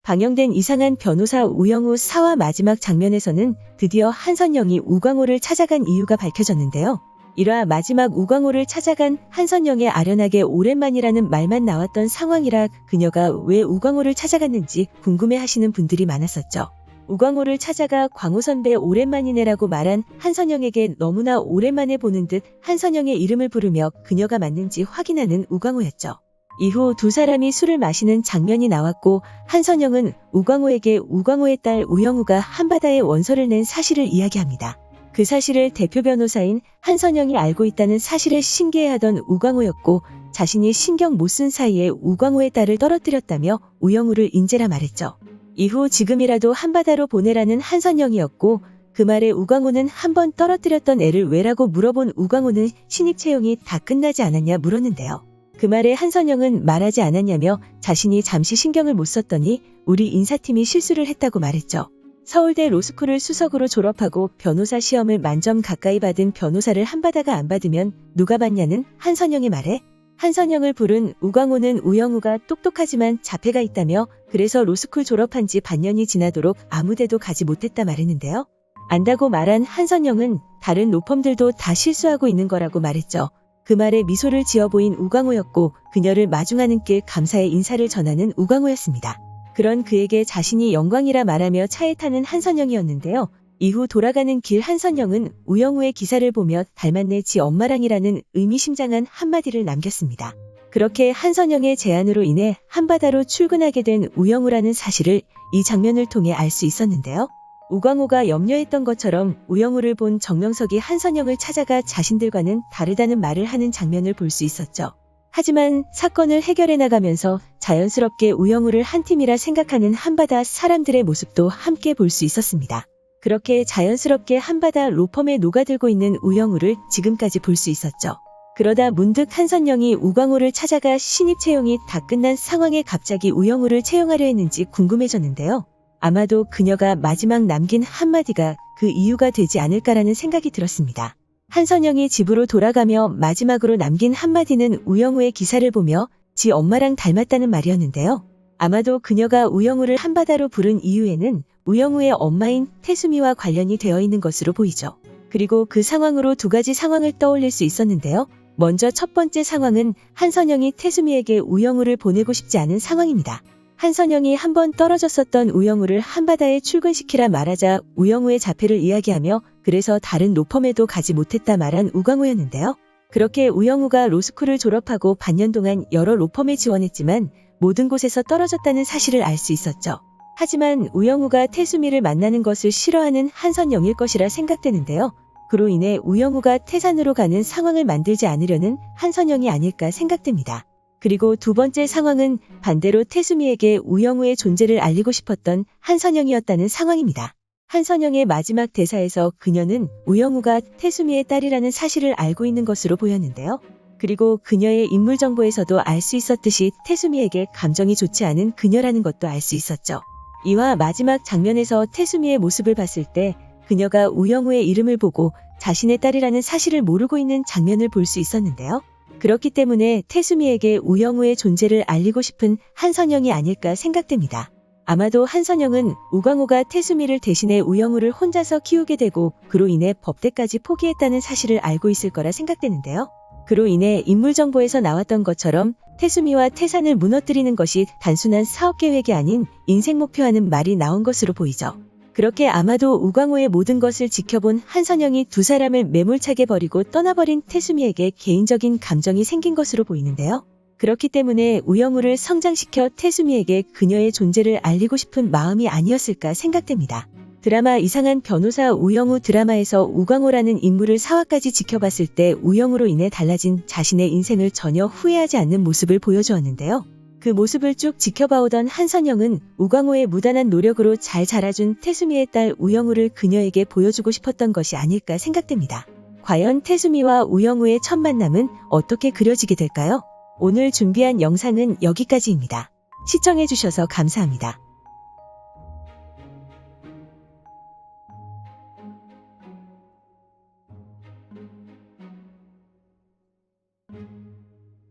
방영된 이상한 변호사 우영우 4화 마지막 장면에서는 드디어 한선영이 우광호를 찾아간 이유가 밝혀졌는데요. 1화 마지막 우광호를 찾아간 한선영의 아련하게 오랜만이라는 말만 나왔던 상황이라 그녀가 왜 우광호를 찾아갔는지 궁금해하시는 분들이 많았었죠. 우광호를 찾아가 광호 선배 오랜만이네라고 말한 한선영에게 너무나 오랜만에 보는 듯 한선영의 이름을 부르며 그녀가 맞는지 확인하는 우광호였죠. 이후 두 사람이 술을 마시는 장면이 나왔고 한선영은 우광호에게 우광호의 딸 우영우가 한바다에 원서를 낸 사실을 이야기합니다. 그 사실을 대표 변호사인 한선영이 알고 있다는 사실에 신기해하던 우광호였고 자신이 신경 못 쓴 사이에 우광호의 딸을 떨어뜨렸다며 우영우를 인제라 말했죠. 이후 지금이라도 한바다로 보내라는 한선영이었고 그 말에 우광호는 한 번 떨어뜨렸던 애를 왜라고 물어본 우광호는 신입 채용이 다 끝나지 않았냐 물었는데요. 그 말에 한선영은 말하지 않았냐며 자신이 잠시 신경을 못 썼더니 우리 인사팀이 실수를 했다고 말했죠. 서울대 로스쿨을 수석으로 졸업하고 변호사 시험을 만점 가까이 받은 변호사를 한바다가 안 받으면 누가 받냐는 한선영의 말에 한선영을 부른 우광호는 우영우가 똑똑하지만 자폐가 있다며 그래서 로스쿨 졸업한 지 반년이 지나도록 아무데도 가지 못했다 말했는데요. 안다고 말한 한선영은 다른 로펌들도 다 실수하고 있는 거라고 말했죠. 그 말에 미소를 지어 보인 우광호였고 그녀를 마중하는 길 감사의 인사를 전하는 우광호였습니다. 그런 그에게 자신이 영광이라 말하며 차에 타는 한선영이었는데요. 이후 돌아가는 길 한선영은 우영우의 기사를 보며 닮았네 지 엄마랑이라는 의미심장한 한마디를 남겼습니다. 그렇게 한선영의 제안으로 인해 한바다로 출근하게 된 우영우라는 사실을 이 장면을 통해 알 수 있었는데요. 우광호가 염려했던 것처럼 우영우를 본 정명석이 한선영을 찾아가 자신들과는 다르다는 말을 하는 장면을 볼 수 있었죠. 하지만 사건을 해결해 나가면서 자연스럽게 우영우를 한 팀이라 생각하는 한바다 사람들의 모습도 함께 볼 수 있었습니다. 그렇게 자연스럽게 한바다 로펌에 녹아들고 있는 우영우를 지금까지 볼 수 있었죠. 그러다 문득 한선영이 우광호를 찾아가 신입 채용이 다 끝난 상황에 갑자기 우영우를 채용하려 했는지 궁금해졌는데요. 아마도 그녀가 마지막 남긴 한마디가 그 이유가 되지 않을까라는 생각이 들었습니다. 한선영이 집으로 돌아가며 마지막으로 남긴 한마디는 우영우의 기사를 보며 지 엄마랑 닮았다는 말이었는데요. 아마도 그녀가 우영우를 한바다로 부른 이유에는 우영우의 엄마인 태수미와 관련이 되어 있는 것으로 보이죠. 그리고 그 상황으로 두 가지 상황을 떠올릴 수 있었는데요. 먼저 첫 번째 상황은 한선영이 태수미에게 우영우를 보내고 싶지 않은 상황입니다. 한선영이 한 번 떨어졌었던 우영우를 한바다에 출근시키라 말하자 우영우의 자폐를 이야기하며 그래서 다른 로펌에도 가지 못했다 말한 우광호였는데요. 그렇게 우영우가 로스쿨을 졸업하고 반년 동안 여러 로펌에 지원했지만 모든 곳에서 떨어졌다는 사실을 알 수 있었죠. 하지만 우영우가 태수미를 만나는 것을 싫어하는 한선영일 것이라 생각되는데요. 그로 인해 우영우가 태산으로 가는 상황을 만들지 않으려는 한선영이 아닐까 생각됩니다. 그리고 두 번째 상황은 반대로 태수미에게 우영우의 존재를 알리고 싶었던 한선영이었다는 상황입니다. 한선영의 마지막 대사에서 그녀는 우영우가 태수미의 딸이라는 사실을 알고 있는 것으로 보였는데요. 그리고 그녀의 인물 정보에서도 알 수 있었듯이 태수미에게 감정이 좋지 않은 그녀라는 것도 알 수 있었죠. 이화 마지막 장면에서 태수미의 모습을 봤을 때 그녀가 우영우의 이름을 보고 자신의 딸이라는 사실을 모르고 있는 장면을 볼 수 있었는데요. 그렇기 때문에 태수미에게 우영우의 존재를 알리고 싶은 한선영이 아닐까 생각됩니다. 아마도 한선영은 우광호가 태수미를 대신해 우영우를 혼자서 키우게 되고 그로 인해 법대까지 포기했다는 사실을 알고 있을 거라 생각되는데요. 그로 인해 인물 정보에서 나왔던 것처럼 태수미와 태산을 무너뜨리는 것이 단순한 사업계획이 아닌 인생 목표하는 말이 나온 것으로 보이죠. 그렇게 아마도 우광호의 모든 것을 지켜본 한선영이 두 사람을 매몰차게 버리고 떠나버린 태수미에게 개인적인 감정이 생긴 것으로 보이는데요. 그렇기 때문에 우영우를 성장시켜 태수미에게 그녀의 존재를 알리고 싶은 마음이 아니었을까 생각됩니다. 드라마 이상한 변호사 우영우 드라마에서 우광호라는 인물을 4화까지 지켜봤을 때 우영우로 인해 달라진 자신의 인생을 전혀 후회하지 않는 모습을 보여주었는데요. 그 모습을 쭉 지켜봐오던 한선영은 우광호의 무단한 노력으로 잘 자라준 태수미의 딸 우영우를 그녀에게 보여주고 싶었던 것이 아닐까 생각됩니다. 과연 태수미와 우영우의 첫 만남은 어떻게 그려지게 될까요? 오늘 준비한 영상은 여기까지입니다. 시청해주셔서 감사합니다.